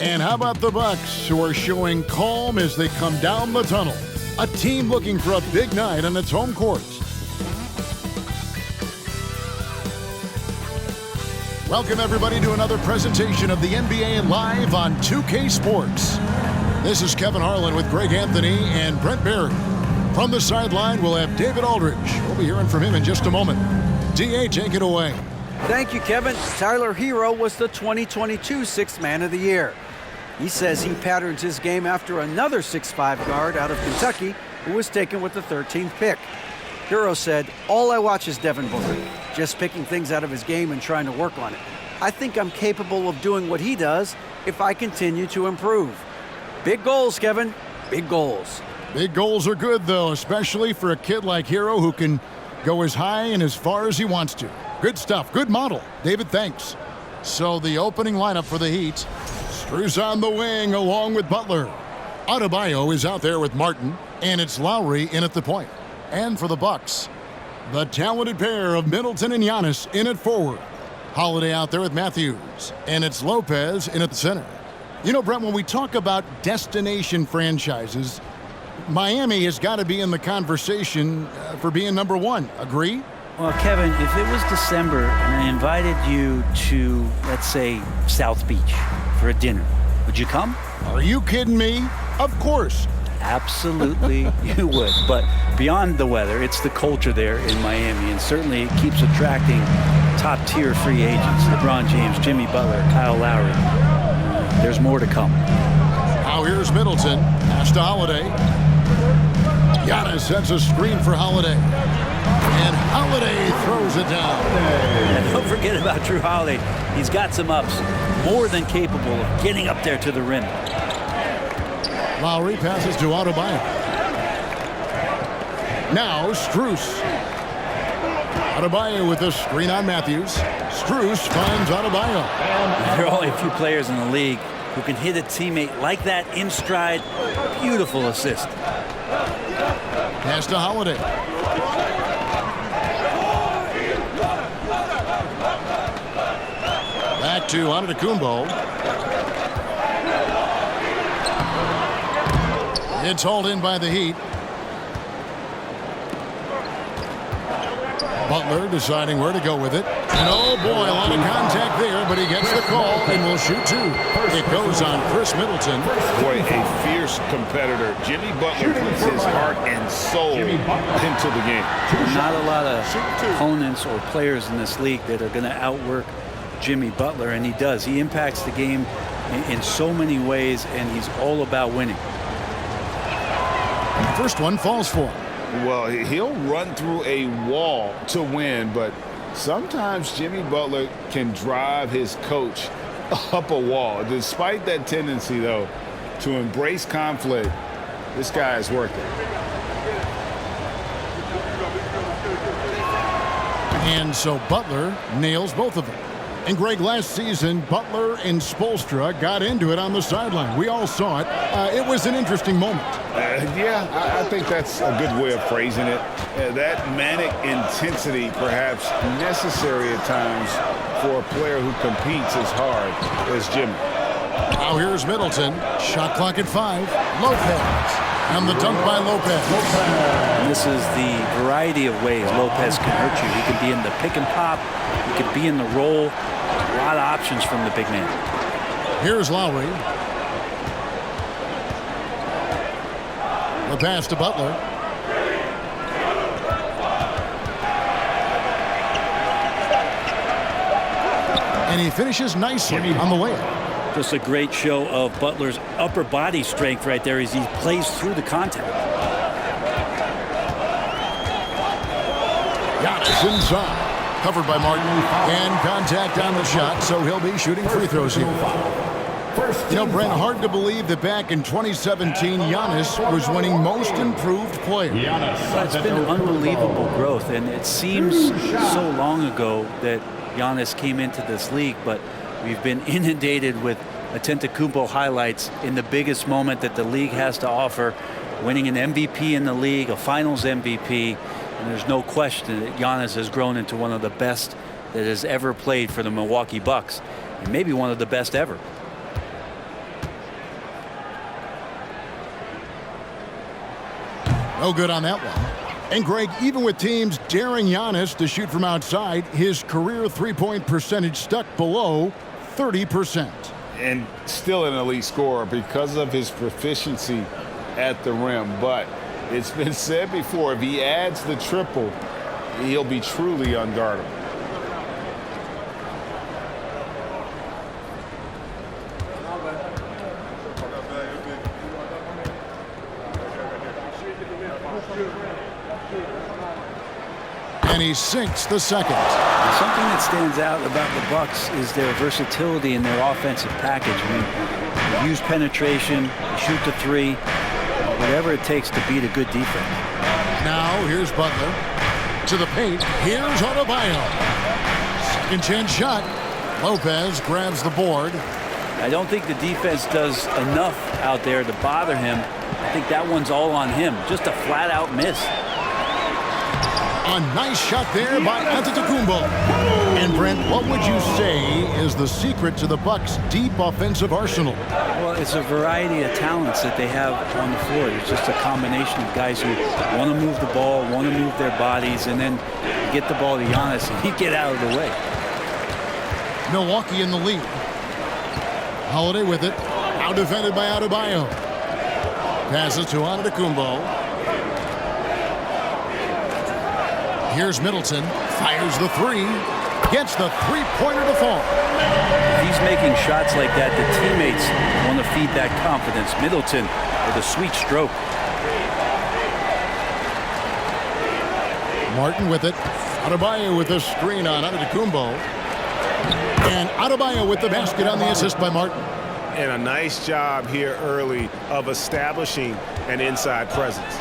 And how about the Bucks, who are showing calm as they come down the tunnel? A team looking for a big night on its home court. Welcome, everybody, to another presentation of the NBA Live on 2K Sports. This is Kevin Harlan with Greg Anthony and Brent Barry. From the sideline, we'll have David Aldridge. We'll be hearing from him in just a moment. D.A., take it away. Thank you, Kevin. Tyler Herro was the 2022 Sixth Man of the Year. He says he patterns his game after another 6'5" guard out of Kentucky who was taken with the 13th pick. Herro said, "All I watch is Devin Booker, just picking things out of his game and trying to work on it. I think I'm capable of doing what he does if I continue to improve." Big goals, Kevin. Big goals. Big goals are good, though, especially for a kid like Herro who can go as high and as far as he wants to. Good stuff. Good model. David, thanks. So the opening lineup for the Heat. Strus on the wing along with Butler. Adebayo is out there with Martin, and it's Lowry in at the point. And for the Bucks, the talented pair of Middleton and Giannis in at forward. Holiday out there with Matthews, and it's Lopez in at the center. You know, Brent, when we talk about destination franchises, Miami has got to be in the conversation for being number one. Agree? Well, Kevin, if it was December and I invited you to, let's say, South Beach for a dinner, would you come? Are you kidding me? Of course. Absolutely, you would. But beyond the weather, it's the culture there in Miami, and certainly it keeps attracting top-tier free agents. LeBron James, Jimmy Butler, Kyle Lowry. There's more to come. Now here's Middleton. Pass to Holiday. Giannis sets a screen for Holiday. And Holiday throws it down. And don't forget about Jrue Holiday. He's got some ups, more than capable of getting up there to the rim. Lowry passes to Adebayo. Now Strus. Adebayo with the screen on Matthews. Strus finds Adebayo. There are only a few players in the league who can hit a teammate like that in stride. Beautiful assist. Pass to Holiday. Back to Antetokounmpo. It's hauled in by the Heat. Butler deciding where to go with it. And oh boy, a lot of contact there, but he gets the call and will shoot two. It goes on Chris Middleton. Boy, a fierce competitor. Jimmy Butler puts his heart and soul into the game. Not a lot of opponents or players in this league that are going to outwork Jimmy Butler, and he does. He impacts the game in so many ways, and he's all about winning. First one falls for him. Well, he'll run through a wall to win, but sometimes Jimmy Butler can drive his coach up a wall. Despite that tendency, though, to embrace conflict, this guy is worth it. And so Butler nails both of them. And Greg, last season, Butler and Spoelstra got into it on the sideline. We all saw it. It was an interesting moment. Yeah, I think that's a good way of phrasing it. That manic intensity perhaps necessary at times for a player who competes as hard as Jimmy. Now here's Middleton. Shot clock at 5. Lopez. And the dunk by Lopez. And this is the variety of ways Lopez can hurt you. He can be in the pick and pop. He can be in the roll. A lot of options from the big man. Here's Lowry. The pass to Butler. And he finishes nicely on the layup. Just a great show of Butler's upper body strength right there as he plays through the contact. Giannis inside. Covered by Martin. And contact on the shot, so he'll be shooting free throws here. You know, Brent, hard to believe that back in 2017, Giannis was winning most improved player. It's been unbelievable growth, and it seems so long ago that Giannis came into this league, but we've been inundated with Antetokounmpo highlights in the biggest moment that the league has to offer, winning an MVP in the league, a finals MVP, and there's no question that Giannis has grown into one of the best that has ever played for the Milwaukee Bucks, and maybe one of the best ever. No good on that one. And Greg, even with teams daring Giannis to shoot from outside, his career three-point percentage stuck below 30%. And still an elite scorer because of his proficiency at the rim. But it's been said before, if he adds the triple, he'll be truly unguardable. And he sinks the second. Something that stands out about the Bucks is their versatility in their offensive package. I mean, you use penetration, you shoot the three, whatever it takes to beat a good defense. Now here's Butler to the paint. Here's Adebayo. Second chance shot. Lopez grabs the board. I don't think the defense does enough out there to bother him. I think that one's all on him. Just a flat-out miss. A nice shot there by Antetokounmpo. And Brent, what would you say is the secret to the Bucks' deep offensive arsenal? Well, it's a variety of talents that they have on the floor. It's just a combination of guys who want to move the ball, want to move their bodies, and then get the ball to Giannis and he get out of the way. Milwaukee in the lead. Holiday with it. Out defended by Adebayo. Passes to Antetokounmpo. Here's Middleton. Fires the three. Gets the three-pointer to fall. If he's making shots like that, the teammates want to feed that confidence. Middleton with a sweet stroke. Martin with it. Adebayo with the screen on Antetokounmpo. And Adebayo with the basket on the assist by Martin. And a nice job here early of establishing an inside presence.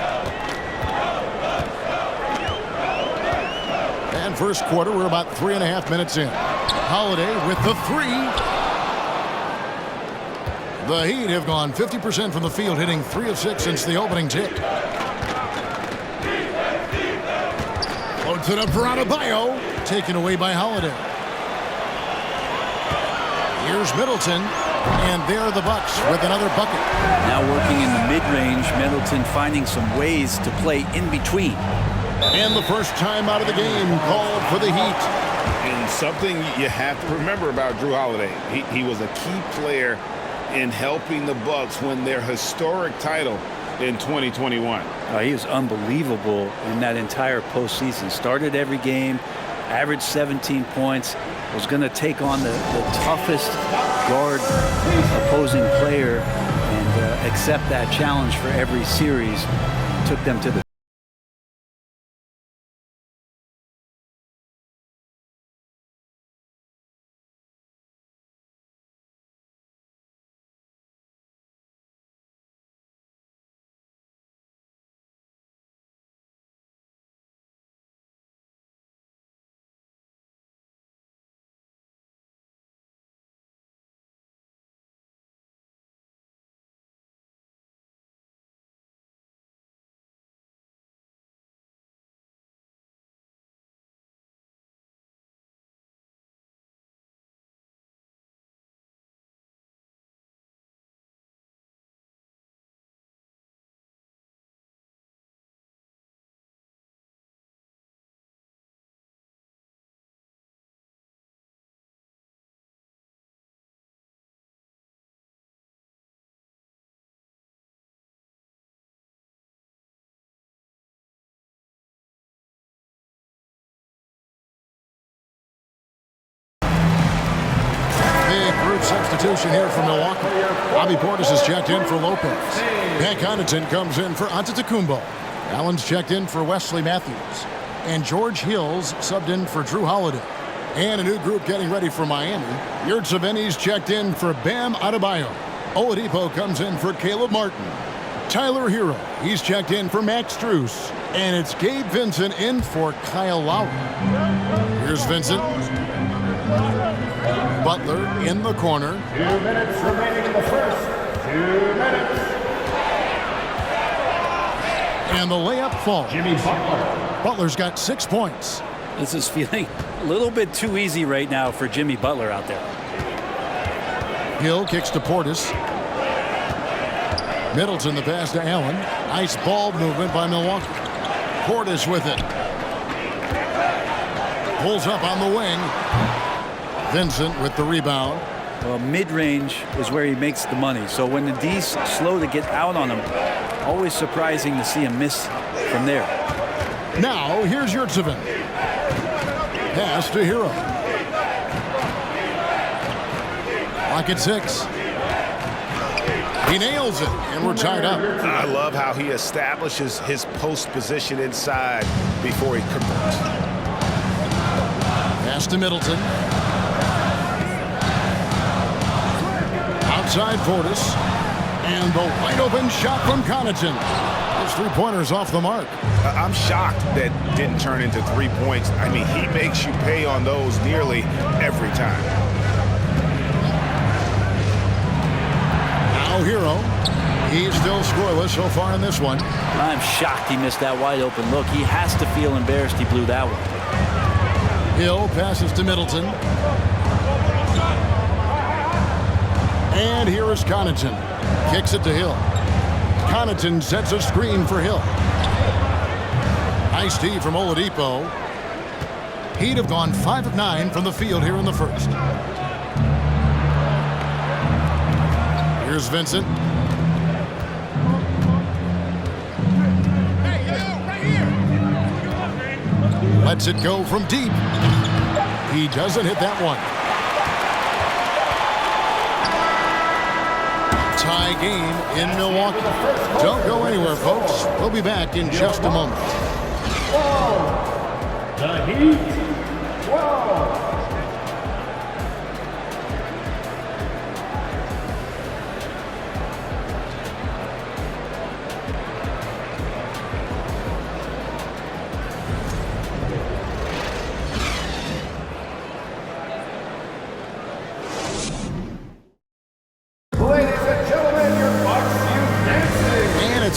And first quarter, we're about 3.5 minutes in. Holiday with the three. The Heat have gone 50% from the field, hitting 3 of 6 since the opening tip. Floats it up for Adebayo. Taken away by Holiday. Here's Middleton. And there are the Bucks with another bucket. Now working in the mid-range, Middleton finding some ways to play in between. And the first time out of the game called for the Heat. And something you have to remember about Jrue Holiday, he was a key player in helping the Bucks win their historic title in 2021. He was unbelievable in that entire postseason. Started every game, averaged 17 points, was going to take on the toughest guard opposing player and accept that challenge for every series. Took them to the substitution here for Milwaukee. Bobby Portis is checked in for Lopez. Pat Connaughton comes in for Antetokounmpo. Allen's checked in for Wesley Matthews. And George Hill's subbed in for Jrue Holiday. And a new group getting ready for Miami. Yurtseven Savini's checked in for Bam Adebayo. Oladipo comes in for Caleb Martin. Tyler Hero, he's checked in for Max Strus. And it's Gabe Vincent in for Kyle Lowry. Here's Vincent. Butler in the corner. 2 minutes remaining in the first. 2 minutes. And the layup falls. Jimmy Butler. Butler's got 6 points. This is feeling a little bit too easy right now for Jimmy Butler out there. Hill kicks to Portis. Middleton the pass to Allen. Nice ball movement by Milwaukee. Portis with it. Pulls up on the wing. Vincent with the rebound. Well, mid-range is where he makes the money. So when the D's slow to get out on him, always surprising to see him miss from there. Now, here's Yurtseven. Pass to Hero. Lock at 6. He nails it, and we're tied up. I love how he establishes his post position inside before he converts. Pass to Middleton. Outside Portis. And the wide open shot from Connaughton. His three-pointer's off the mark. I'm shocked that didn't turn into 3 points. I mean, he makes you pay on those nearly every time. Now Hero. He's still scoreless so far in this one. I'm shocked he missed that wide open look. He has to feel embarrassed he blew that one. Hill passes to Middleton. And here is Connaughton. Kicks it to Hill. Connaughton sets a screen for Hill. Nice D from Oladipo. He'd have gone 5 of 9 from the field here in the first. Here's Vincent. Lets it go from deep. He doesn't hit that one. Tie game in Milwaukee. Don't go anywhere, folks. We'll be back in just a moment. The Heat. 12.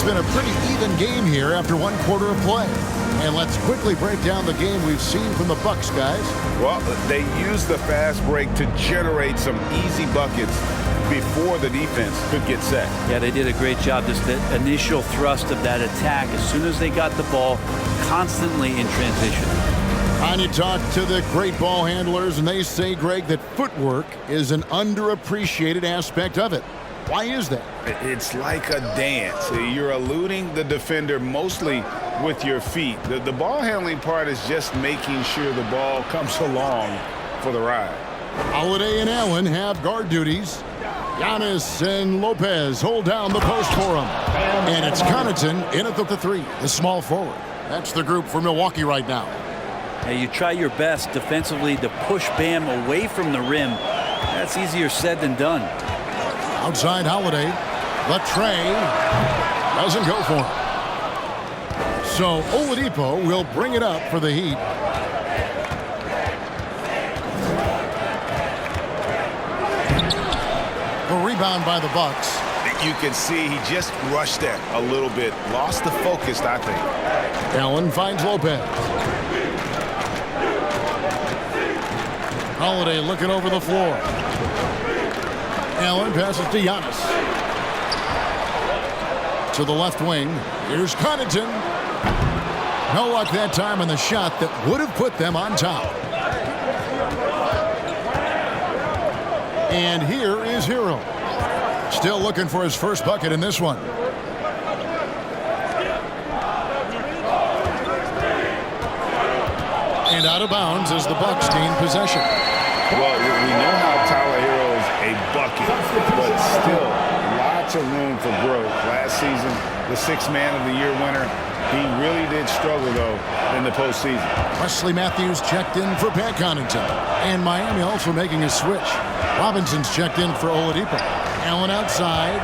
Been a pretty even game here after 1 quarter of play. And let's quickly break down the game we've seen from the Bucks, guys. Well, they used the fast break to generate some easy buckets before the defense could get set. Yeah, they did a great job. Just the initial thrust of that attack, as soon as they got the ball, constantly in transition. And you talk to the great ball handlers, and they say, Greg, that footwork is an underappreciated aspect of it. Why is that? It's like a dance. You're eluding the defender mostly with your feet. The ball handling part is just making sure the ball comes along for the ride. Holiday and Allen have guard duties. Giannis and Lopez hold down the post for him. And it's Connaughton in at the 3, the small forward. That's the group for Milwaukee right now. Hey, you try your best defensively to push Bam away from the rim. That's easier said than done. Outside Holiday. Latrey doesn't go for him. So Oladipo will bring it up for the Heat. The rebound by the Bucks. You can see he just rushed that a little bit. Lost the focus, I think. Allen finds Lopez. Holiday looking over the floor. Allen passes to Giannis. To the left wing. Here's Connaughton. No luck that time on the shot that would have put them on top. And here is Hero. Still looking for his first bucket in this one. And out of bounds as the Bucks gain possession. Well, we know how Tyler Hero's a bucket, but still lots of room for growth. Last season, the 6th Man of the Year winner, he really did struggle, though, in the postseason. Wesley Matthews checked in for Pat Connaughton. And Miami also making a switch. Robinson's checked in for Oladipo. Allen outside.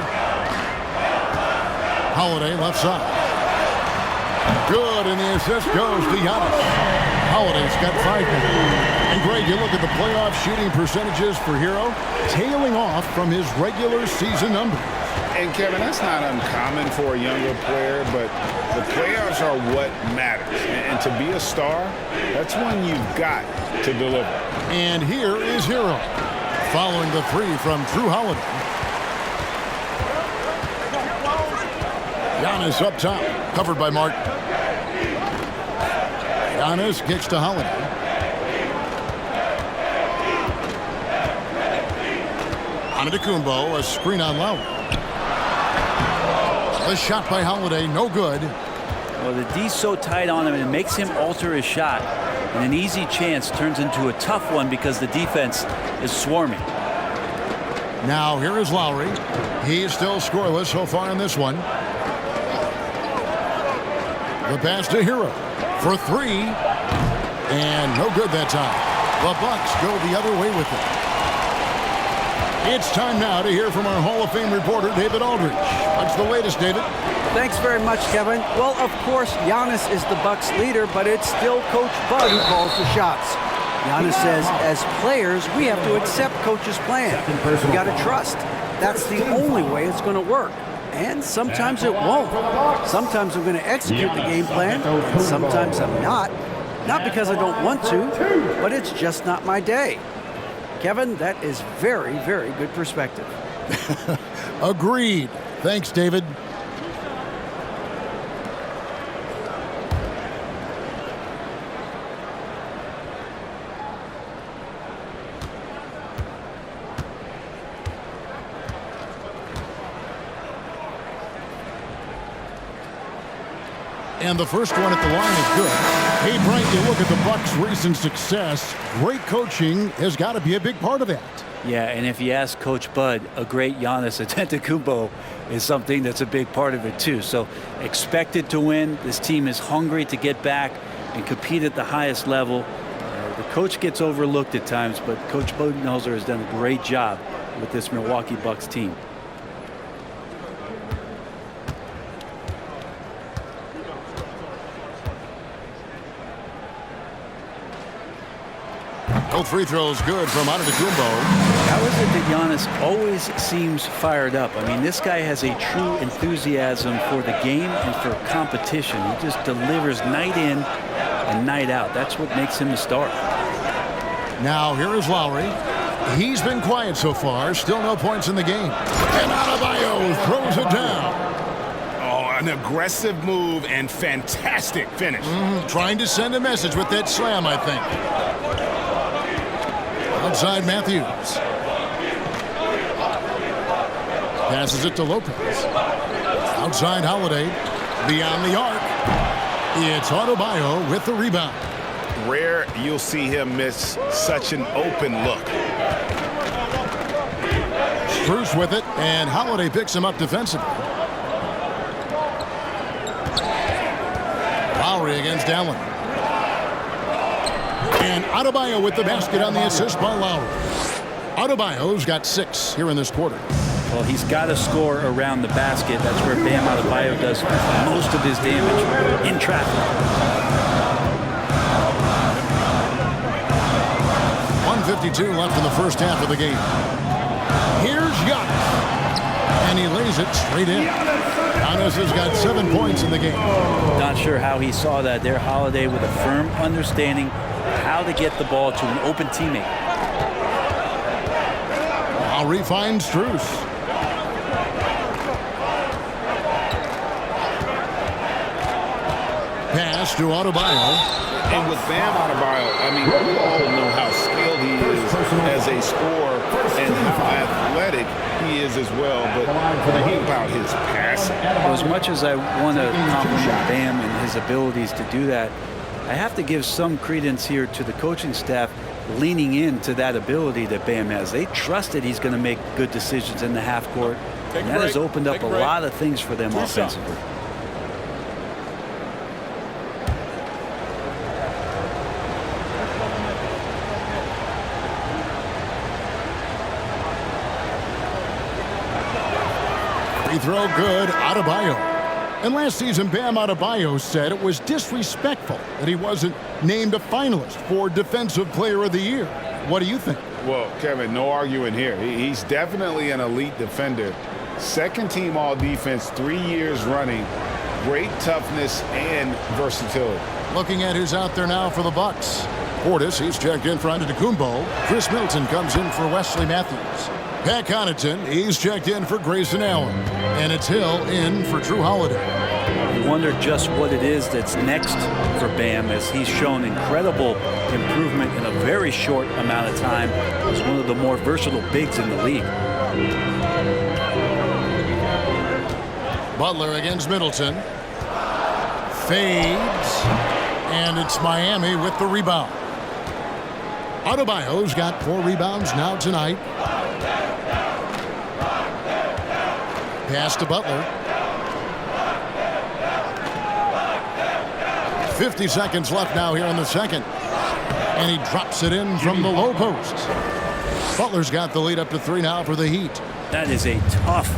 Holiday left side. Good, and the assist goes to Giannis. Holiday's got 5 minutes. And Greg, you look at the playoff shooting percentages for Hero, tailing off from his regular season numbers. And Kevin, that's not uncommon for a younger player, but the playoffs are what matters. And to be a star, that's when you've got to deliver. And here is Hero, following the 3 from Drew Holiday. Giannis up top, covered by Martin. Giannis kicks to Holiday. Antetokounmpo, a screen on Lowry. The shot by Holiday, no good. Well, the D's so tight on him, and it makes him alter his shot. And an easy chance turns into a tough one because the defense is swarming. Now here is Lowry. He's still scoreless so far in this one. The pass to Hero for three. And no good that time. The Bucks go the other way with it. It's time now to hear from our Hall of Fame reporter, David Aldridge. What's the latest, David? Thanks very much, Kevin. Well, of course, Giannis is the Bucks leader, but it's still Coach Bud who calls the shots. Giannis says, as players, we have to accept Coach's plan. We got to trust. That's the only way it's going to work. And sometimes it won't. Sometimes I'm going to execute the game plan, and sometimes I'm not. Not because I don't want to, but it's just not my day. Kevin, that is very, very good perspective. Agreed. Thanks, David. And the first one at the line is good. Hey, Brian, you look at the Bucks' recent success. Great coaching has got to be a big part of that. Yeah, and if you ask Coach Bud, a great Giannis Antetokounmpo is something that's a big part of it too. So expected to win. This team is hungry to get back and compete at the highest level. The coach gets overlooked at times, but Coach Budenholzer has done a great job with this Milwaukee Bucks team. Both free throws good from Antetokounmpo. How is it that Giannis always seems fired up? I mean, this guy has a true enthusiasm for the game and for competition. He just delivers night in and night out. That's what makes him a star. Now here is Lowry. He's been quiet so far. Still no points in the game. And Adebayo throws it down. Oh, an aggressive move and fantastic finish. Trying to send a message with that slam, I think. Outside Matthews. Passes it to Lopez. Outside Holiday. Beyond the arc. It's Adebayo with the rebound. Rare you'll see him miss such an open look. Strus with it, and Holiday picks him up defensively. Lowry against Allen. And Adebayo with the basket on the assist by Lowry. Adebayo's got 6 here in this quarter. Well, he's got to score around the basket. That's where Bam Adebayo does most of his damage in traffic. 1:52 left in the first half of the game. Here's Giannis. And he lays it straight in. Giannis has got 7 points in the game. Not sure how he saw that there. Holiday with a firm understanding of how to get the ball to an open teammate. Lowry finds Strus. Pass to Adebayo. And with Bam Adebayo, I mean, we all know how skilled he is as a scorer and how athletic he is as well. But think about his passing. Well, as much as I want to compliment Bam and his abilities to do that, I have to give some credence here to the coaching staff leaning into that ability that Bam has. They trusted he's going to make good decisions in the half court. And that has opened up a lot of things for them offensively. Free throw good, Adebayo. And last season, Bam Adebayo said it was disrespectful that he wasn't named a finalist for Defensive Player of the Year. What do you think? Well, Kevin, no arguing here. He's definitely an elite defender. Second team all defense 3 years running. Great toughness and versatility. Looking at who's out there now for the Bucks. Portis, he's checked in for Antetokounmpo. Chris Middleton comes in for Wesley Matthews. Pat Connaughton, he's checked in for Grayson Allen. And it's Hill in for Drew Holiday. You wonder just what it is that's next for Bam, as he's shown incredible improvement in a very short amount of time. He's one of the more versatile bigs in the league. Butler against Middleton. Fades. And it's Miami with the rebound. Adebayo's got 4 rebounds now tonight. Pass to Butler. 50 seconds left now here in the second. And he drops it in from the low post. Butler's got the lead up to 3 now for the Heat. That is a tough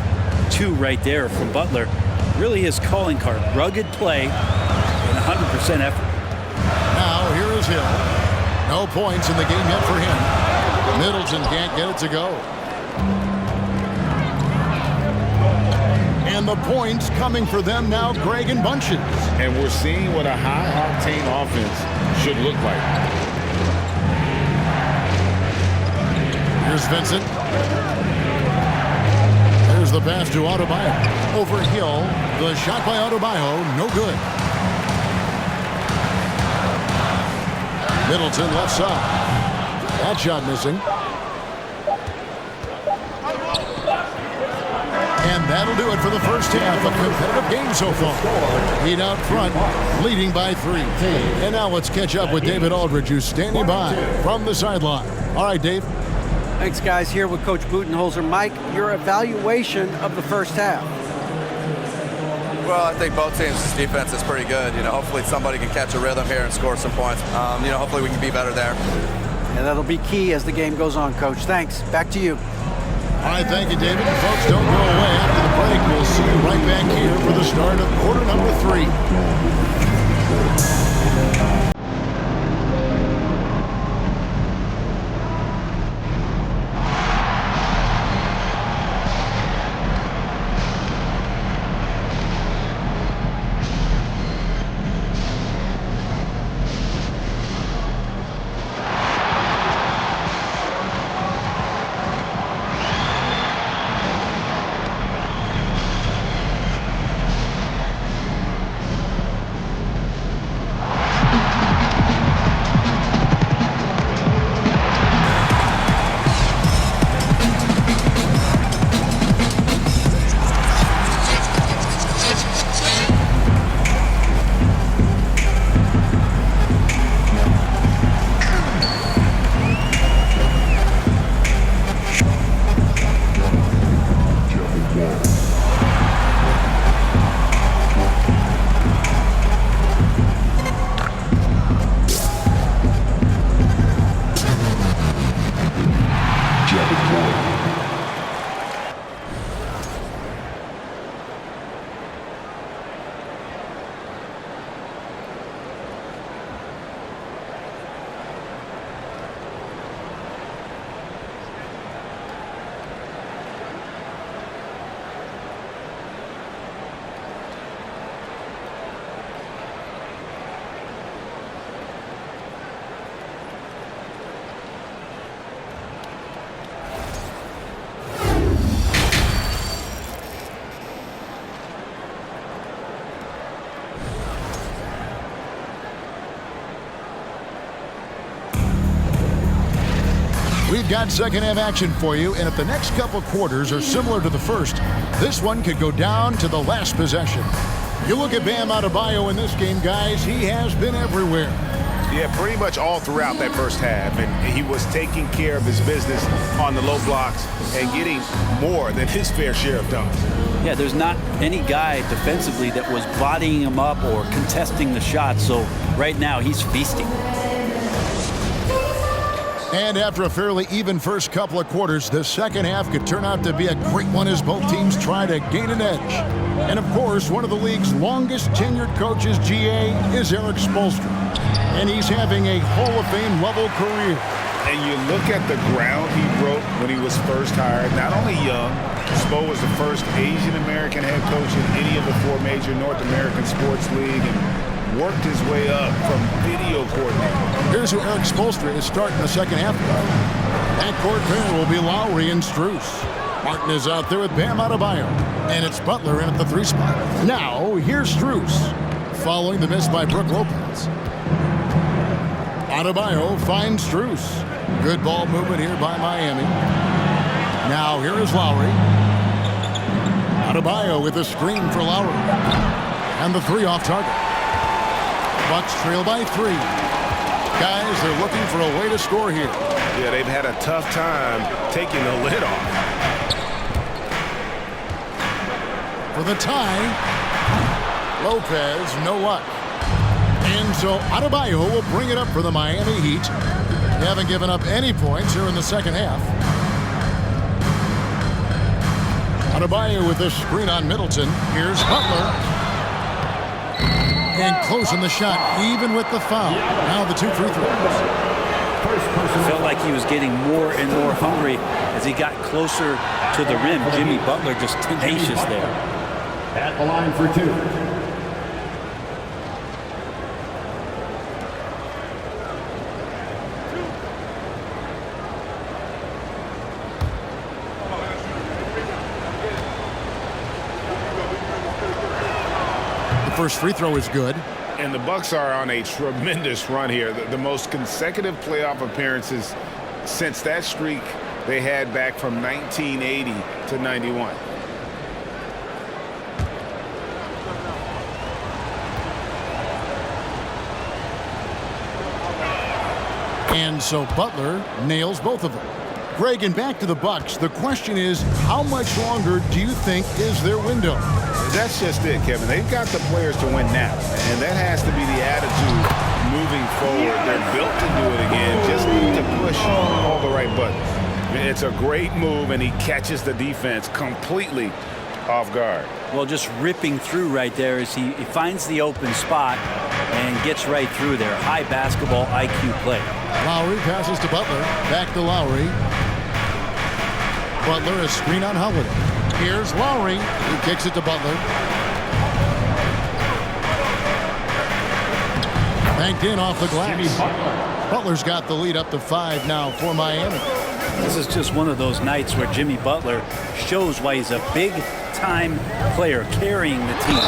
2 right there from Butler. Really his calling card. Rugged play and 100% effort. Now here is Hill. No points in the game yet for him. Middleton can't get it to go. And the points coming for them now, Greg and Bunches. And we're seeing what a high-octane offense should look like. Here's Vincent. Here's the pass to Adebayo. Over Hill. The shot by Adebayo, no good. Middleton left side. That shot missing. And that'll do it for the first half. A competitive game so far. Heat out front, leading by 3. And now let's catch up with David Aldridge, who's standing by from the sideline. All right, Dave. Thanks, guys. Here with Coach Budenholzer. Mike, your evaluation of the first half. Well, I think both teams' defense is pretty good. Hopefully somebody can catch a rhythm here and score some points. Hopefully we can be better there. And that'll be key as the game goes on, Coach. Thanks. Back to you. All right, thank you, David. And folks, don't go away. After the break, we'll see you right back here for the start of quarter number 3. We've got second half action for you, and if the next couple quarters are similar to the first, this one could go down to the last possession. You look at Bam Adebayo in this game, guys, he has been everywhere. Yeah, pretty much all throughout that first half, and he was taking care of his business on the low blocks and getting more than his fair share of dunks. Yeah, there's not any guy defensively that was bodying him up or contesting the shot, so right now he's feasting. And after a fairly even first couple of quarters, the second half could turn out to be a great one as both teams try to gain an edge. And of course, one of the league's longest tenured coaches, GA, is Eric Spoelstra. And he's having a Hall of Fame level career. And you look at the ground he broke when he was first hired. Not only young, Spo was the first Asian American head coach in any of the 4 major North American sports league, and worked his way up from video coordinator. Here's who Eric Spoelstra is starting the second half. Backcourt pair will be Lowry and Strus. Martin is out there with Bam Adebayo. And it's Butler in at the 3 spot. Now, here's Strus. Following the miss by Brook Lopez. Adebayo finds Strus. Good ball movement here by Miami. Now, here is Lowry. Adebayo with a screen for Lowry. And the 3 off target. Bucks trail by 3. Guys, they're looking for a way to score here. Yeah, they've had a tough time taking the lid off. For the tie, Lopez, no luck. And so Adebayo will bring it up for the Miami Heat. They haven't given up any points here in the second half. Adebayo with this screen on Middleton. Here's Butler. And closing the shot, even with the foul. Now the 2 free throws. Felt like he was getting more and more hungry as he got closer to the rim. Jimmy Butler just tenacious there. At the line for 2. The first free throw is good. And the Bucks are on a tremendous run here. The most consecutive playoff appearances since that streak they had back from 1980 to 91. And so Butler nails both of them. Greg, and back to the Bucks. The question is, how much longer do you think is their window? That's just it, Kevin. They've got the players to win now, and that has to be the attitude moving forward. They're built to do it again. Just need to push all the right buttons. It's a great move, and he catches the defense completely off guard. Well, just ripping through right there as he finds the open spot and gets right through there. High basketball IQ play. Lowry passes to Butler. Back to Lowry. Butler, a screen on Holiday. Here's Lowry, who kicks it to Butler. Banked in off the glass. Butler's got the lead up to 5 now for Miami. This is just one of those nights where Jimmy Butler shows why he's a big-time player carrying the team.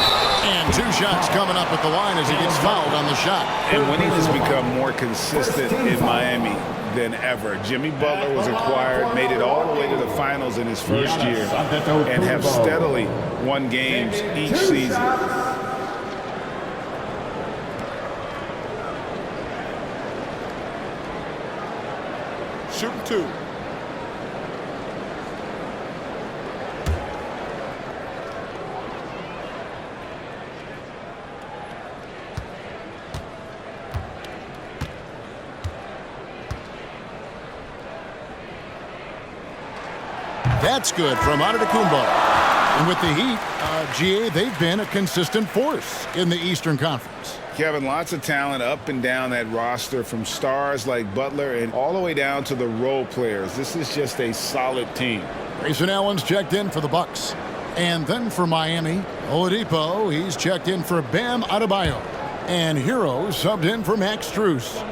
And 2 shots coming up at the line as he gets fouled on the shot. And winning has become more consistent in Miami than ever. Jimmy Butler was acquired, made it all the way to the finals in his first year, and have steadily won games each season. Shoot 2. That's good from Antetokounmpo. And with the Heat, GA, they've been a consistent force in the Eastern Conference. Kevin, lots of talent up and down that roster, from stars like Butler and all the way down to the role players. This is just a solid team. Grayson Allen's checked in for the Bucks. And then for Miami, Oladipo, he's checked in for Bam Adebayo. And Hero subbed in for Max Strus.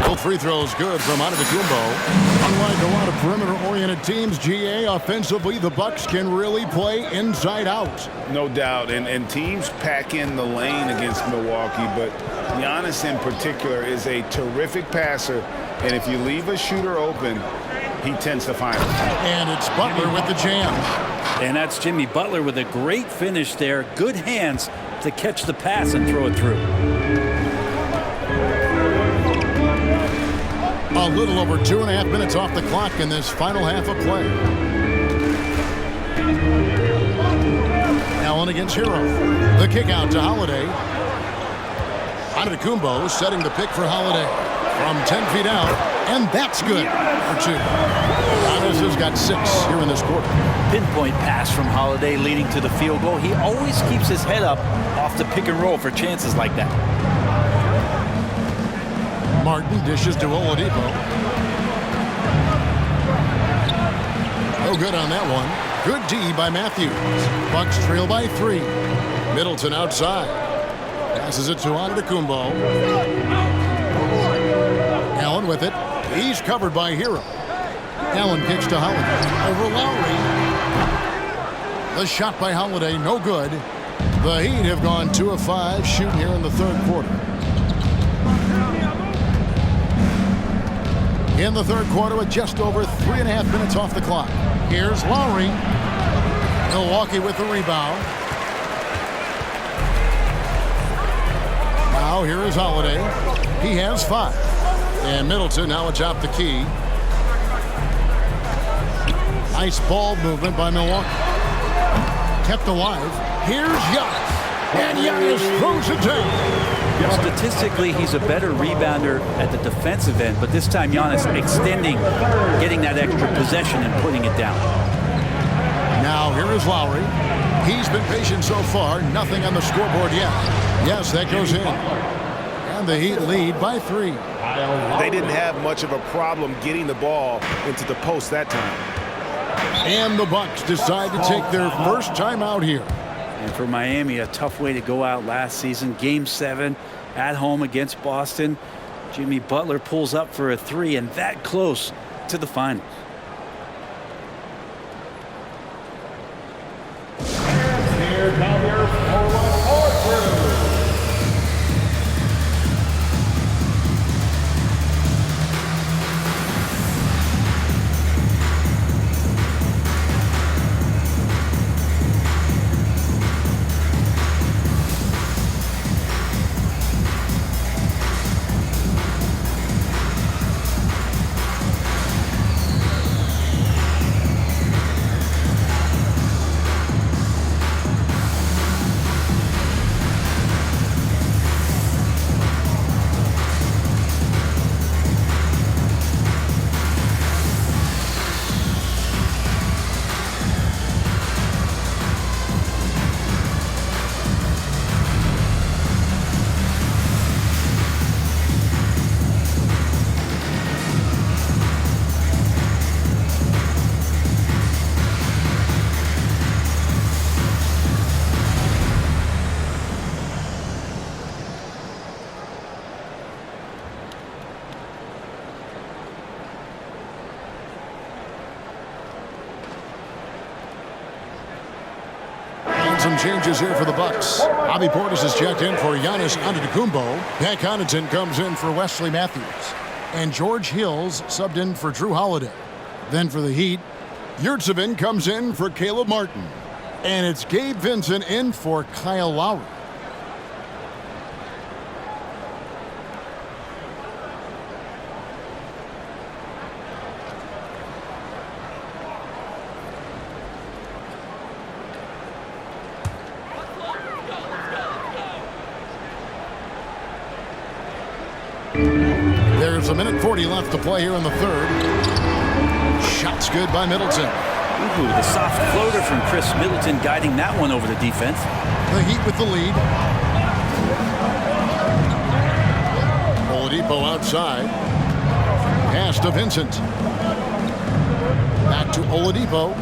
Both free throws good from Antetokounmpo. Unlike a lot of perimeter-oriented teams, GA, offensively, the Bucks can really play inside out. No doubt, and teams pack in the lane against Milwaukee, but Giannis in particular is a terrific passer, and if you leave a shooter open, he tends to find it. And it's Butler with the jam. And that's Jimmy Butler with a great finish there. Good hands to catch the pass and throw it through. A little over 2.5 minutes off the clock in this final half of play. Allen against Hero. The kick out to Holiday. Antetokounmpo setting the pick for Holiday from 10 feet out, and that's good for 2. Giannis has got 6 here in this quarter. Pinpoint pass from Holiday leading to the field goal. He always keeps his head up off the pick and roll for chances like that. Martin dishes to Oladipo. No good on that one. Good D by Matthews. Bucks trail by 3. Middleton outside. Passes it to Antetokounmpo. Allen with it. He's covered by Hero. Allen kicks to Holiday. Over Lowry. The shot by Holiday, no good. The Heat have gone 2 of 5 shooting here in the third quarter. In the third quarter with just over 3.5 minutes off the clock. Here's Lowry. Milwaukee with the rebound. Now here is Holiday. He has 5. And Middleton now atop the key. Nice ball movement by Milwaukee. Kept alive. Here's Giannis. And Giannis throws it down. Statistically, he's a better rebounder at the defensive end, but this time Giannis extending, getting that extra possession and putting it down. Now here is Lowry. He's been patient so far. Nothing on the scoreboard yet. Yes, that goes in. And the Heat lead by 3. They didn't have much of a problem getting the ball into the post that time. And the Bucks decide to take their first time out here. And for Miami, a tough way to go out last season. Game 7 at home against Boston. Jimmy Butler pulls up for a 3 and that close to the finals. Here come your forward crew. Some changes here for the Bucks. Bobby Portis is checked in for Giannis Antetokounmpo. Pat Connaughton comes in for Wesley Matthews. And George Hills subbed in for Drew Holiday. Then for the Heat, Yurtseven comes in for Caleb Martin. And it's Gabe Vincent in for Kyle Lowry. There's 1:40 left to play here in the third. Shots good by Middleton. Ooh, the soft floater from Chris Middleton guiding that one over the defense. The Heat with the lead. Oladipo outside. Pass to Vincent. Back to Oladipo.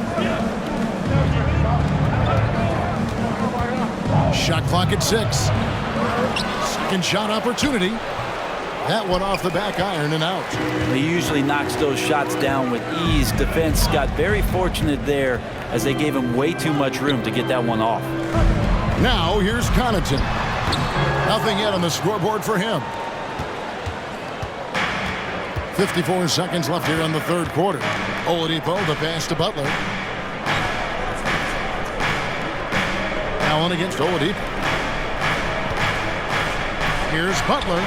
Shot clock at 6. Second shot opportunity. That one off the back iron and out. He usually knocks those shots down with ease. Defense got very fortunate there as they gave him way too much room to get that one off. Now here's Connaughton. Nothing yet on the scoreboard for him. 54 seconds left here in the third quarter. Oladipo, the pass to Butler. Allen against Oladipo. Here's Butler.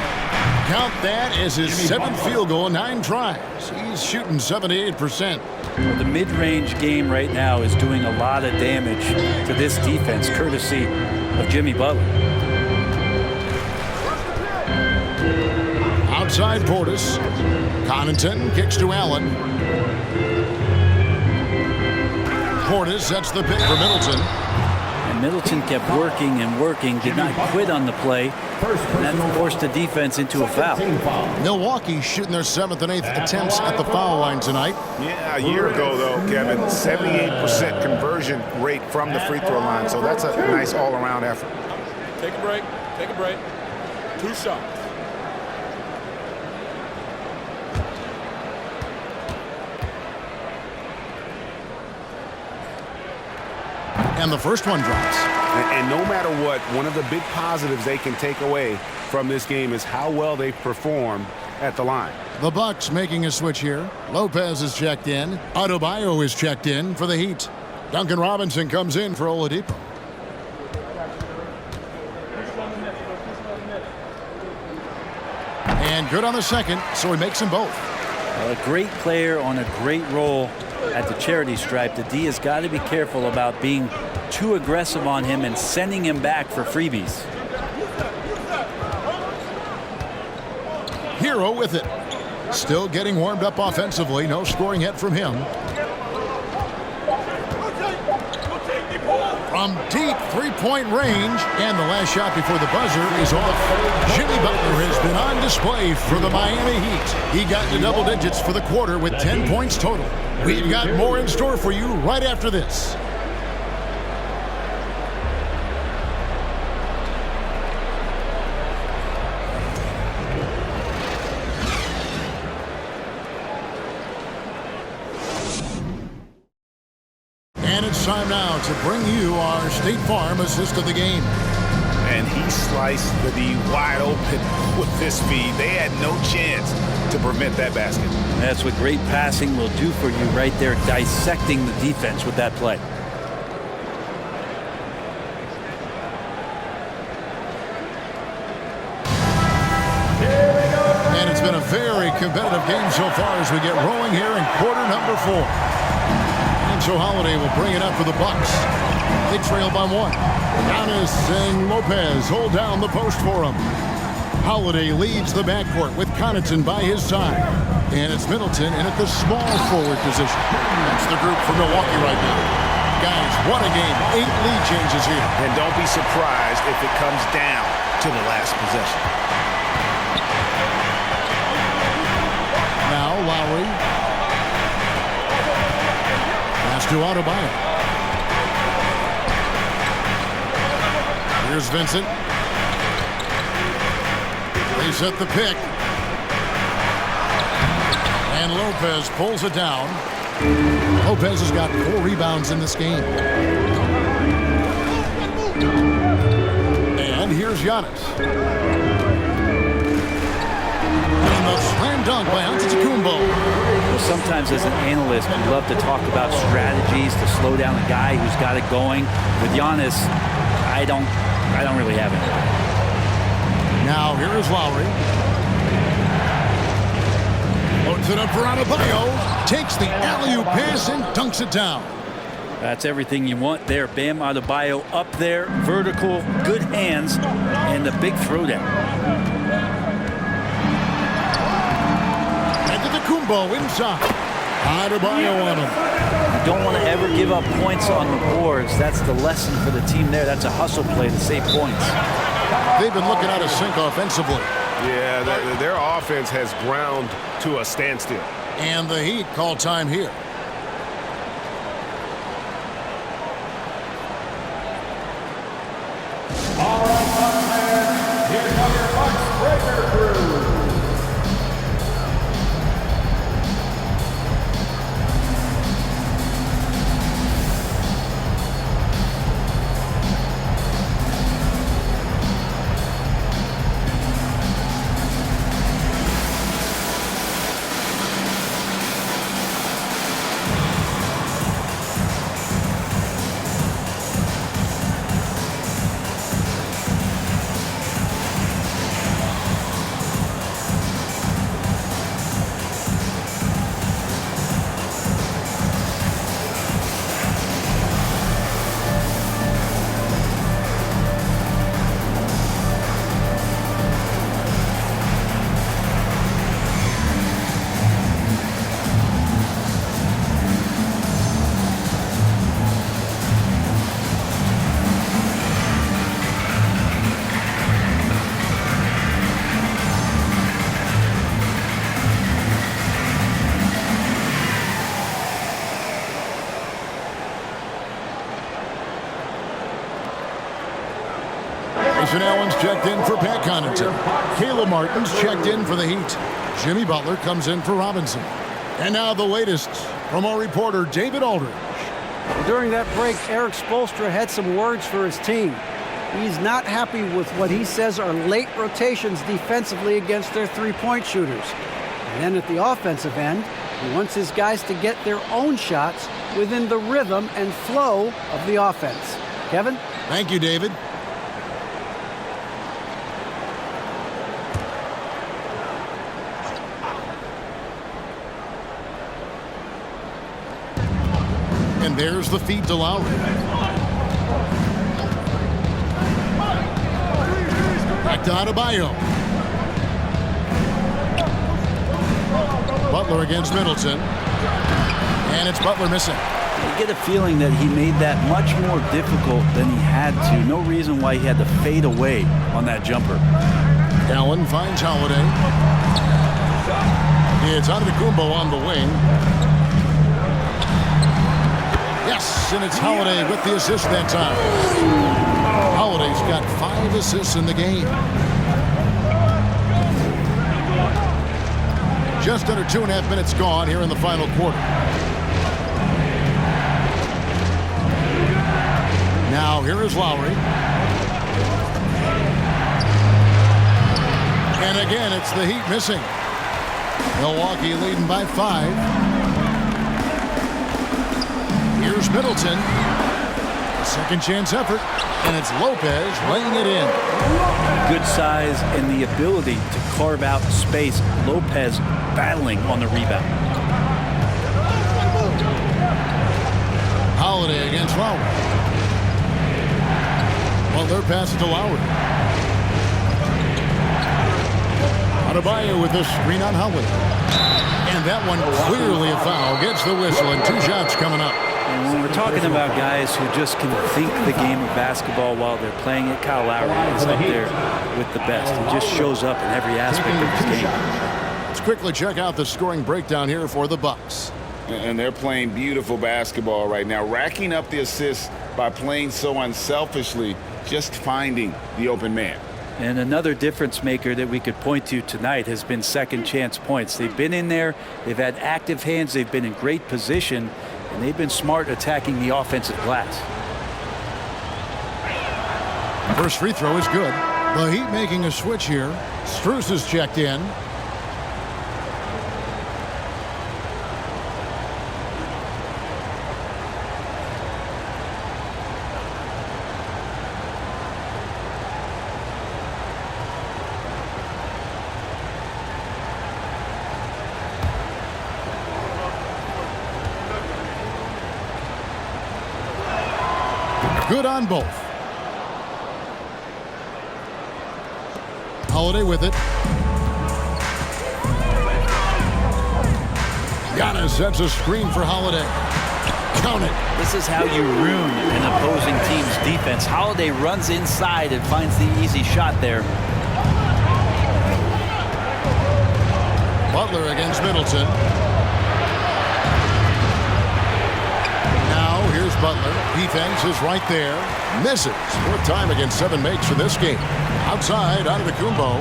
Count that as his 7th field goal, 9 tries. He's shooting 78%. The mid-range game right now is doing a lot of damage to this defense, courtesy of Jimmy Butler. Outside Portis. Connaughton kicks to Allen. Portis sets the pick for Middleton. And Middleton kept working and working, did not quit on the play. And that forced the defense into a foul. Milwaukee shooting their 7th and 8th attempts at the foul line tonight. Yeah, a year ago, though, Kevin, 78% conversion rate from the free throw line. So that's a nice all-around effort. Take a break. Take a break. 2 shots. And the first one drops. And no matter what, one of the big positives they can take away from this game is how well they perform at the line. The Bucks making a switch here. Lopez is checked in. Adebayo is checked in for the Heat. Duncan Robinson comes in for Oladipo. And good on the second, so he makes them both. A great player on a great role at the charity stripe. The D has got to be careful about being too aggressive on him and sending him back for freebies. Hero with it. Still getting warmed up offensively. No scoring yet from him. From deep three-point range, and the last shot before the buzzer is off. Jimmy Butler has been on display for the Miami Heat. He got to double digits for the quarter with 10 points total. We've got more in store for you right after this. And it's time now to bring you our State Farm assist of the game. And he sliced the D wide open with this feed. They had no chance to prevent that basket. That's what great passing will do for you right there, dissecting the defense with that play. And it's been a very competitive game so far as we get rolling here in quarter number 4. And so Holiday will bring it up for the Bucks. They trail by 1. Giannis and Lopez hold down the post for him. Holiday leads the backcourt with Connaughton by his side. And it's Middleton in at the small forward position. That's the group for Milwaukee right now. Guys, what a game. 8 lead changes here. And don't be surprised if it comes down to the last possession. Now Lowry. Pass to Adebayo. Here's Vincent. They set the pick. And Lopez pulls it down. Lopez has got 4 rebounds in this game. And here's Giannis. And the slam dunk by Antetokounmpo. Well, sometimes as an analyst, we love to talk about strategies to slow down a guy who's got it going. With Giannis, I don't really have it. Now here is Lowry. Loads it up for Adebayo. Takes the alley-oop pass and dunks it down. That's everything you want there. Bam Adebayo up there, vertical, good hands, and the big throwdown. Antetokounmpo inside. Adebayo on him. You don't want to ever give up points on the boards. That's the lesson for the team there. That's a hustle play to save points. They've been looking out of sync offensively. Yeah, their offense has ground to a standstill. And the Heat call time here. All right, Bucks fans, here come your Bucks Breaker Crew. Grayson Allen's checked in for Pat Connaughton. Caleb Martin's checked in for the Heat. Jimmy Butler comes in for Robinson. And now the latest from our reporter, David Aldridge. During that break, Eric Spoelstra had some words for his team. He's not happy with what he says are late rotations defensively against their three-point shooters. And then at the offensive end, he wants his guys to get their own shots within the rhythm and flow of the offense. Kevin? Thank you, David. And there's the feed to Lowry. Back to Adebayo. Butler against Middleton. And it's Butler missing. I get a feeling that he made that much more difficult than he had to. No reason why he had to fade away on that jumper. Allen finds Holiday. It's Antetokounmpo on the wing. Yes, and it's Holiday with the assist that time. Holiday's got 5 assists in the game. Just under 2.5 minutes gone here in the final quarter. Now here is Lowry. And again, it's the Heat missing. Milwaukee leading by 5. Here's Middleton. Second chance effort. And it's Lopez laying it in. Good size and the ability to carve out space. Lopez battling on the rebound. Holiday against Lowry. Well, they're passing to Lowry. Adebayo with the screen on Holiday. And that one clearly a foul. Gets the whistle and 2 shots coming up. And when we're talking about guys who just can think the game of basketball while they're playing it, Kyle Lowry is up there with the best. He just shows up in every aspect of his game. Let's quickly check out the scoring breakdown here for the Bucks. And they're playing beautiful basketball right now, racking up the assists by playing so unselfishly, just finding the open man. And another difference maker that we could point to tonight has been second chance points. They've been in there, they've had active hands, they've been in great position, and they've been smart attacking the offensive glass. First free throw is good. The Heat making a switch here. Strus is checked in. Good on both. Holiday with it. Giannis sets a screen for Holiday. Count it. This is how you ruin an opposing team's defense. Holiday runs inside and finds the easy shot there. Butler against Middleton. Now here's Butler. Defense is right there. Misses. 4th time against 7 makes for this game. Outside, Antetokounmpo.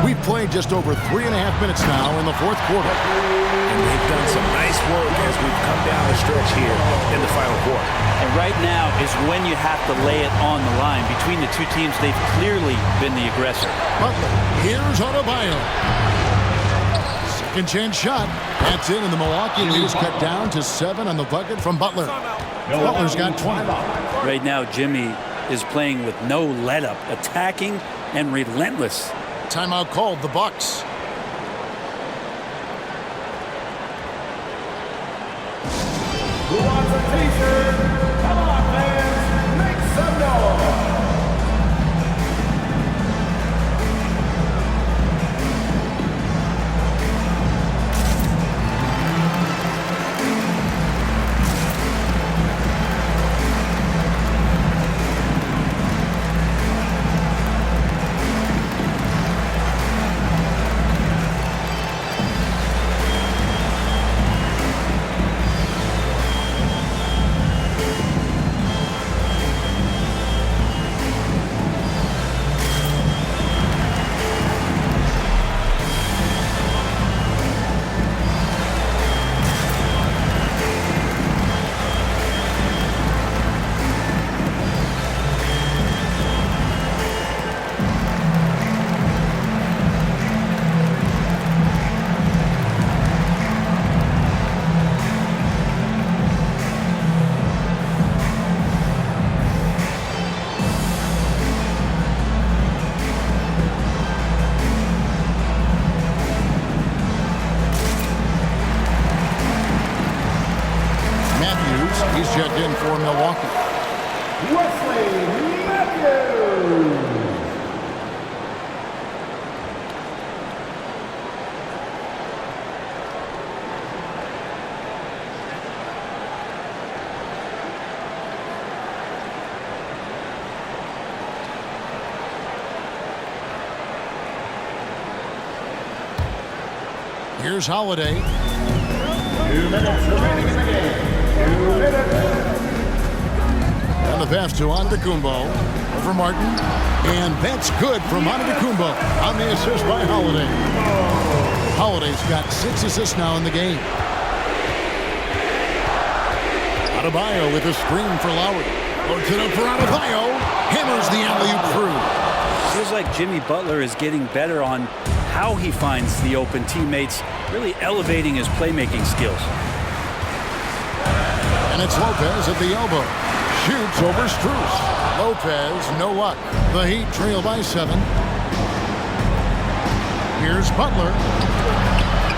We've played just over 3.5 minutes now in the 4th quarter. And they've done some nice work as we've come down the stretch here in the final quarter. And right now is when you have to lay it on the line. Between the two teams, they've clearly been the aggressor. Butler. Here's Adebayo. Second chance shot. That's in, and the Milwaukee lead is cut down to 7 on the bucket from Butler. Butler's got 20. Right now, Jimmy is playing with no let-up, attacking and relentless. Timeout called, the Bucks. Who wants a t-shirt? Come on, fans, make some noise. He's checked in for Milwaukee. Wesley Matthews. Here's Holiday. 2 minutes remaining in the game. 2 minutes. And the pass to Antetokounmpo over Martin. And that's good from Antetokounmpo on the assist by Holiday. Holiday's got 6 assists now in the game. Adebayo with a screen for Lowry. Puts it up for Adebayo. Hammers the alley-oop through. Feels like Jimmy Butler is getting better on how he finds the open teammates, really elevating his playmaking skills. And it's Lopez at the elbow. Shoots over Strus. Lopez, no luck. The Heat trail by 7. Here's Butler.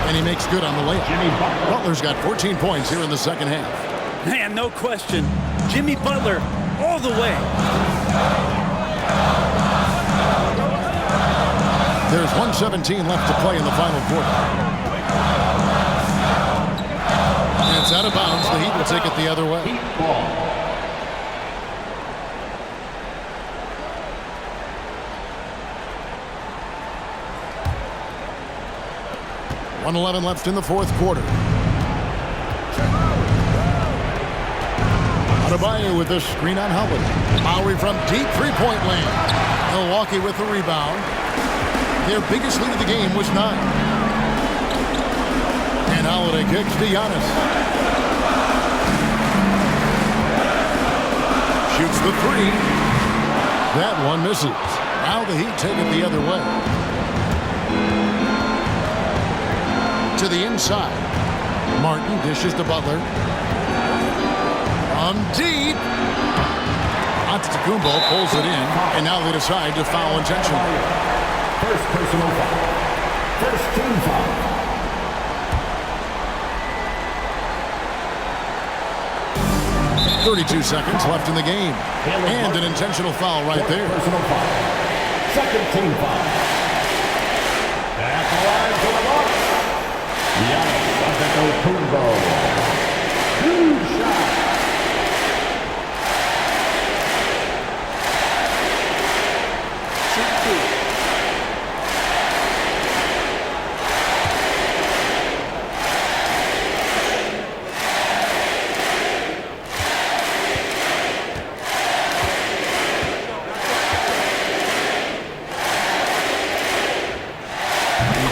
And he makes good on the layup. Butler's got 14 points here in the second half. Man, no question. Jimmy Butler all the way. There's 1:17 left to play in the final quarter. And it's out of bounds. The Heat will take it the other way. 1:11 left in the fourth quarter. Adebayo with this screen on Holiday. Lowry from deep three-point land. Milwaukee with the rebound. Their biggest lead of the game was 9. And Holiday kicks to Giannis. Shoots the 3. That one misses. Now the Heat take it the other way. To the inside. Martin dishes to Butler. Deep. Antetokounmpo pulls it in, and now they decide to foul intentionally. First personal foul. First team foul. .32 seconds left in the game. And an intentional foul right there. Personal foul. Second team foul. At the line for the Bucks. Giannis Antetokounmpo. 2 shots.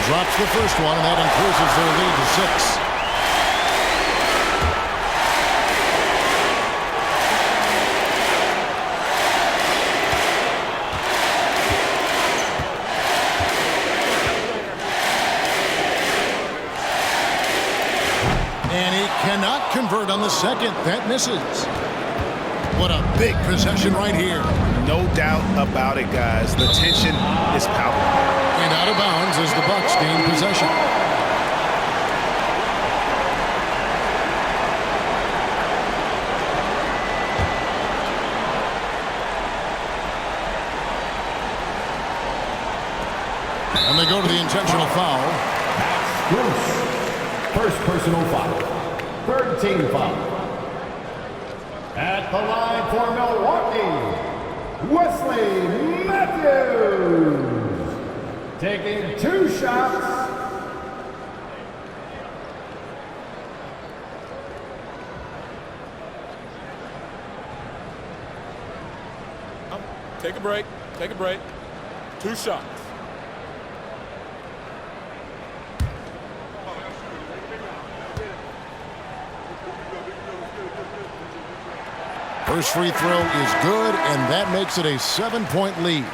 Drops the first one, and that increases their lead to 6. And he cannot convert on the second. That misses. What a big possession right here. No doubt about it, guys. The tension is palpable. And out of bounds as the Bucks gain possession. And they go to the intentional foul. Bruce. First personal foul. Third team foul. At the line for Milwaukee, Wesley Matthews. Taking 2 shots. Take a break. Take a break. 2 shots. First free throw is good, and that makes it a 7-point lead.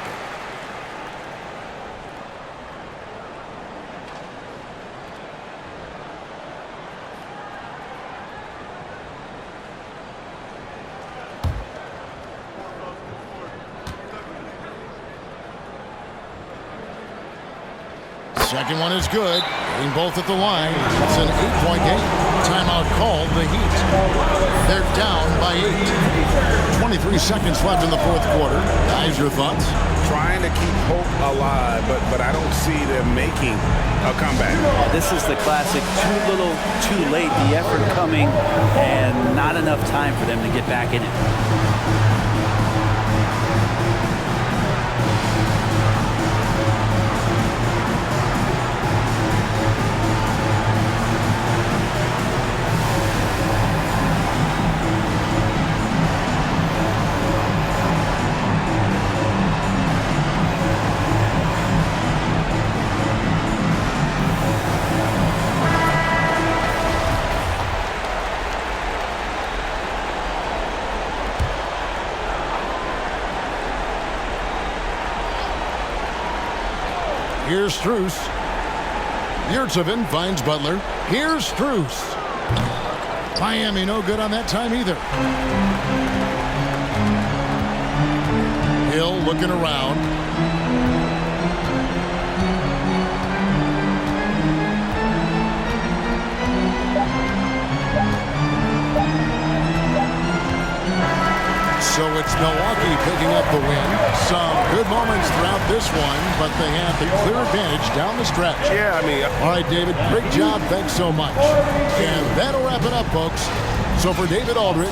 Second one is good. Getting both at the line. It's an 8-point game. Timeout called the Heat. They're down by 8. 23 seconds left in the fourth quarter. Guys, your thoughts? Trying to keep hope alive, but I don't see them making a comeback. This is the classic too little, too late. The effort coming and not enough time for them to get back in it. Here's Strus. Yurtseven finds Butler. Here's Strus. Miami no good on that time either. Hill looking around. So it's Milwaukee picking up the win. Some good moments throughout this one, but they have the clear advantage down the stretch. Yeah, I mean... All right, David, great job. Thanks so much. And that'll wrap it up, folks. So for David Aldridge,